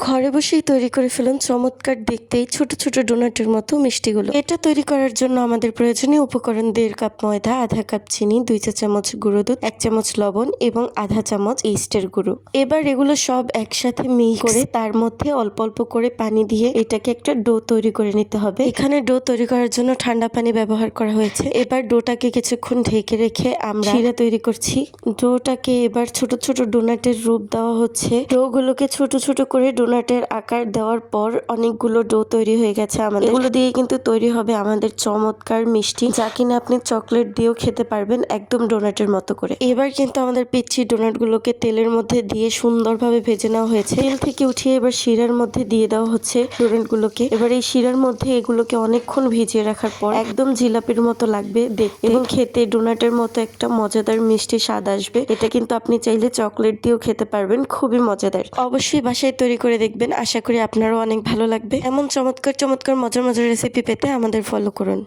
ঘরে বসেই তৈরি করে ফেলুন চমৎকার দেখতেই ছোট ছোট ডোনাটের মতো মিষ্টিগুলো। এটা তৈরি করার জন্য আমাদের প্রয়োজনীয় উপকরণ 1.5 কাপ ময়দা, আধা কাপ চিনি, 2 চা চামচ গুঁড়ো দুধ, 1 চামচ লবণ এবং আধা চামচ ইস্টের গুঁড়ো। এবার এগুলো সব একসাথে মিক্স করে তার মধ্যে অল্প অল্প করে পানি দিয়ে এটাকে একটা ডো তৈরি করে নিতে হবে। এখানে ডো তৈরি করার জন্য ঠান্ডা পানি ব্যবহার করা হয়েছে। এবার ডোটাকে কিছুক্ষণ ঢেকে রেখে আমরা শিরা তৈরি করছি। ডোটাকে এবার ছোট ছোট ডোনাটের রূপ দেওয়া হচ্ছে। ডোগুলোকে ছোট ছোট করে ডোনাটের আকার দেওয়ার পর অনেকগুলো ডো তৈরি হয়ে গেছে আমাদের। এগুলো দিয়ে কিন্তু তৈরি হবে আমাদের চমৎকার মিষ্টি, যা কিনা আপনি চকলেট দিয়েও খেতে পারবেন একদম ডোনাটের মতো করে। এবার কিন্তু আমাদের পিচ্ছি ডোনাট গুলোকে তেলের মধ্যে দিয়ে সুন্দরভাবে ভেজে নেওয়া হয়েছে। তেল থেকে উঠিয়ে এবার শিরার মধ্যে দিয়ে দেওয়া হচ্ছে ডোনাট গুলোকে। এবার এই শিরার মধ্যে এগুলোকে অনেকক্ষণ ভিজিয়ে রাখার পর একদম জিলাপির মতো লাগবে দেখতে এবং খেতে ডোনাটের মতো একটা মজাদার মিষ্টি স্বাদ আসবে। এটা কিন্তু আপনি চাইলে চকলেট দিয়েও খেতে পারবেন, খুবই মজাদার। অবশ্যই বাসায় তৈরি করে দেখবেন, আশা করি আপনারও অনেক ভালো লাগবে। এমন চমৎকার চমৎকার মজার মজার রেসিপি পেতে আমাদের ফলো করুন।